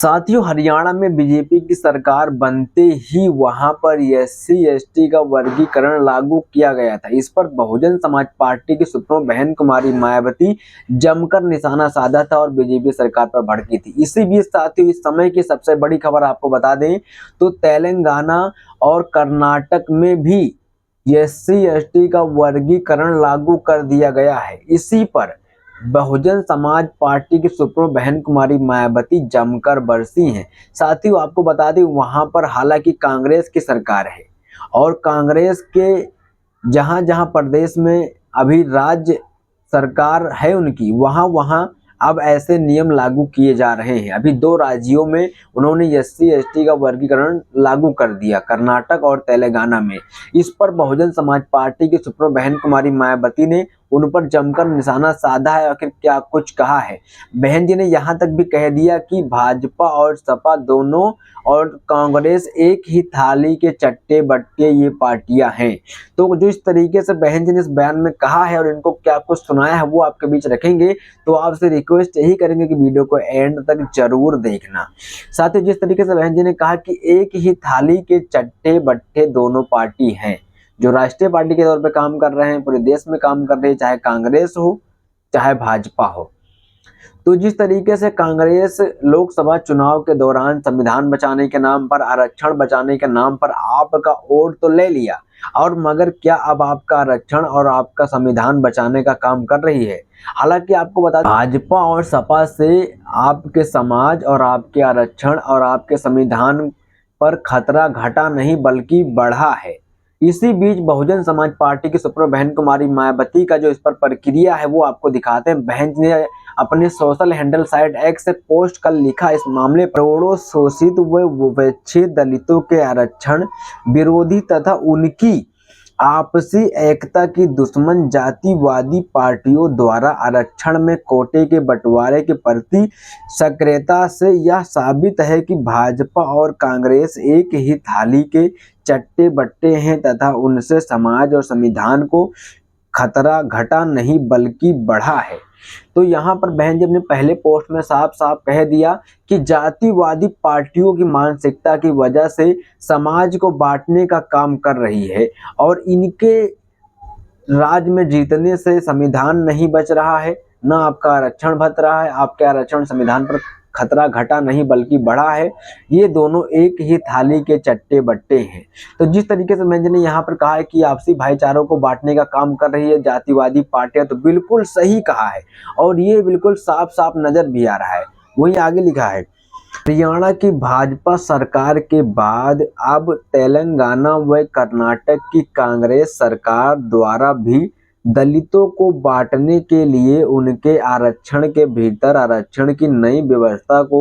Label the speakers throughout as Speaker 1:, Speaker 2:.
Speaker 1: साथियों, हरियाणा में बीजेपी की सरकार बनते ही वहां पर एससी एसटी का वर्गीकरण लागू किया गया था। इस पर बहुजन समाज पार्टी की सुप्रीमो बहन कुमारी मायावती जमकर निशाना साधा था और बीजेपी सरकार पर भड़की थी। इसी बीच साथियों, इस समय की सबसे बड़ी खबर आपको बता दें तो तेलंगाना और कर्नाटक में भी एससी एसटी का वर्गीकरण लागू कर दिया गया है। इसी पर बहुजन समाज पार्टी की सुप्रीमो बहन कुमारी मायावती जमकर बरसी हैं। साथियों, आपको बता दें वहां पर हालांकि कांग्रेस की सरकार है और कांग्रेस के जहां जहां प्रदेश में अभी राज्य सरकार है उनकी, वहां वहां अब ऐसे नियम लागू किए जा रहे हैं। अभी 2 राज्यों में उन्होंने एससी एसटी का वर्गीकरण लागू कर दिया, कर्नाटक और तेलंगाना में। इस पर बहुजन समाज पार्टी की सुप्रीमो बहन कुमारी मायावती ने उन पर जमकर निशाना साधा है। आखिर क्या कुछ कहा है बहन जी ने, यहाँ तक भी कह दिया कि भाजपा और सपा दोनों और कांग्रेस एक ही थाली के चट्टे बट्टे ये पार्टियां हैं। तो जो इस तरीके से बहन जी ने इस बयान में कहा है और इनको क्या कुछ सुनाया है वो आपके बीच रखेंगे। तो आपसे रिक्वेस्ट यही करेंगे कि वीडियो को एंड तक जरूर देखना। साथ ही जिस तरीके से बहन जी ने कहा कि एक ही थाली के चट्टे बट्टे दोनों पार्टी हैं, जो राष्ट्रीय पार्टी के तौर पे काम कर रहे हैं, पूरे देश में काम कर रहे हैं, चाहे कांग्रेस हो चाहे भाजपा हो। तो जिस तरीके से कांग्रेस लोकसभा चुनाव के दौरान संविधान बचाने के नाम पर, आरक्षण बचाने के नाम पर आपका वोट तो ले लिया, और मगर क्या अब आपका आरक्षण और आपका संविधान बचाने का काम कर रही है। हालांकि आपको बता भाजपा और सपा से आपके समाज और आपके आरक्षण और आपके संविधान पर खतरा घटा नहीं बल्कि बढ़ा है। इसी बीच बहुजन समाज पार्टी की सुप्रीमो बहन कुमारी मायावती का जो इस पर प्रक्रिया है वो आपको दिखाते हैं। बहन ने अपने सोशल हैंडल साइट एक्स से पोस्ट कर लिखा, इस मामले करोड़ों शोषित व वंचित दलितों के आरक्षण विरोधी तथा उनकी आपसी एकता की दुश्मन जातिवादी पार्टियों द्वारा आरक्षण में कोटे के बंटवारे के प्रति सक्रियता से यह साबित है कि भाजपा और कांग्रेस एक ही थाली के चट्टे बट्टे हैं तथा उनसे समाज और संविधान को खतरा घटा नहीं बल्कि बढ़ा है। तो यहाँ पर बहन जी ने पहले पोस्ट में साफ साफ कह दिया कि जातिवादी पार्टियों की मानसिकता की वजह से समाज को बांटने का काम कर रही है और इनके राज में जीतने से संविधान नहीं बच रहा है, ना आपका आरक्षण बच रहा है, आपके आरक्षण संविधान पर खतरा घटा नहीं बल्कि बढ़ा है। ये दोनों एक ही थाली के चट्टे बट्टे हैं। तो जिस तरीके से मैंने यहाँ पर कहा है कि आपसी भाईचारों को बांटने का काम कर रही है जातिवादी पार्टियां, तो बिल्कुल सही कहा है और ये बिल्कुल साफ साफ नजर भी आ रहा है। वहीं आगे लिखा है, हरियाणा की भाजपा सरकार के बाद अब तेलंगाना व कर्नाटक की कांग्रेस सरकार द्वारा भी दलितों को बांटने के लिए उनके आरक्षण के भीतर आरक्षण की नई व्यवस्था को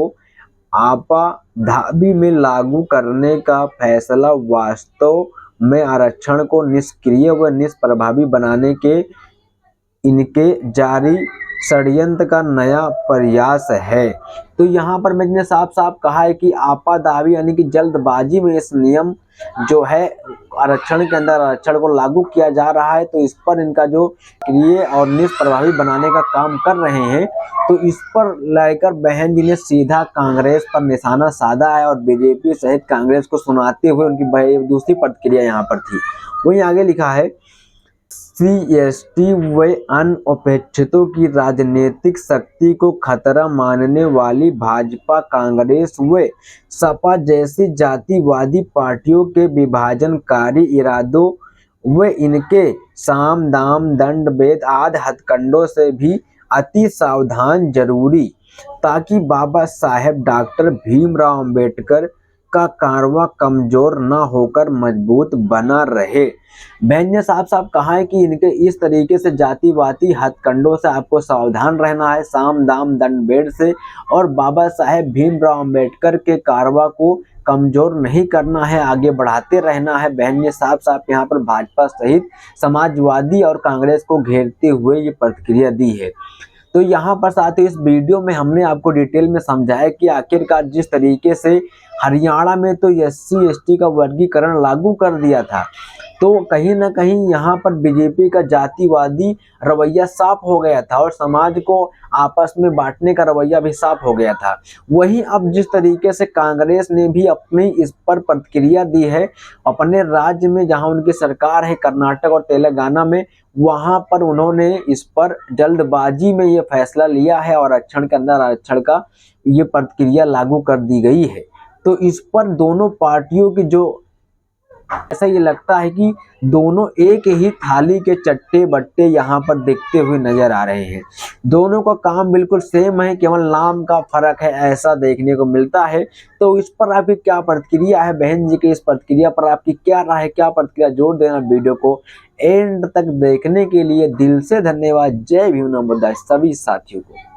Speaker 1: आपाधापी में लागू करने का फैसला वास्तव में आरक्षण को निष्क्रिय व निष्प्रभावी बनाने के इनके जारी षड्यंत्र का नया प्रयास है। तो यहाँ पर मैंने साफ साफ कहा है कि आपाधापी यानी कि जल्दबाजी में इस नियम जो है आरक्षण के अंदर आरक्षण को लागू किया जा रहा है, तो इस पर इनका जो क्रिय और निष्प्रभावी बनाने का काम कर रहे हैं, तो इस पर लेकर बहन जी ने सीधा कांग्रेस पर निशाना साधा है और बीजेपी सहित कांग्रेस को सुनाते हुए उनकी दूसरी प्रतिक्रिया यहाँ पर थी। वहीं आगे लिखा है, एसटी व अनपेक्षितों की राजनीतिक शक्ति को खतरा मानने वाली भाजपा, कांग्रेस व सपा जैसी जातिवादी पार्टियों के विभाजनकारी इरादों व इनके साम दाम दंड भेद आदि हथकंडों से भी अति सावधान जरूरी, ताकि बाबा साहेब डॉक्टर भीमराव अंबेडकर का कारवा कमजोर न होकर मजबूत बना रहे। बहन ने साफ साफ कहा है कि इनके इस तरीके से जातिवादी हथकंडों से आपको सावधान रहना है, साम दाम दंड भेद से, और बाबा साहेब भीमराव अंबेडकर के कारवा को कमजोर नहीं करना है, आगे बढ़ाते रहना है। बहन ने साफ साफ यहाँ पर भाजपा सहित समाजवादी और कांग्रेस को घेरते हुए ये प्रतिक्रिया दी है। तो यहाँ पर साथ ही इस वीडियो में हमने आपको डिटेल में समझाया कि आखिरकार जिस तरीके से हरियाणा में तो एससी एसटी का वर्गीकरण लागू कर दिया था, तो कहीं ना कहीं यहाँ पर बीजेपी का जातिवादी रवैया साफ हो गया था और समाज को आपस में बांटने का रवैया भी साफ हो गया था। वहीं अब जिस तरीके से कांग्रेस ने भी अपनी इस पर प्रतिक्रिया दी है अपने राज्य में, जहां उनकी सरकार है कर्नाटक और तेलंगाना में, वहां पर उन्होंने इस पर जल्दबाजी में ये फैसला लिया है और आरक्षण के अंदर आरक्षण का ये प्रतिक्रिया लागू कर दी गई है। तो इस पर दोनों पार्टियों की जो, ऐसा ये लगता है कि दोनों एक ही थाली के चट्टे बट्टे यहाँ पर दिखते हुए नजर आ रहे हैं। दोनों का काम बिल्कुल सेम है, केवल नाम का फर्क है, ऐसा देखने को मिलता है। तो इस पर आपकी क्या प्रतिक्रिया है? बहन जी की इस प्रतिक्रिया पर आपकी क्या राय है, क्या प्रतिक्रिया? जोड़ देना वीडियो को एंड तक देखने के लिए। दिल से धन्यवाद। जय भीम नमो बुद्धाय सभी साथियों को।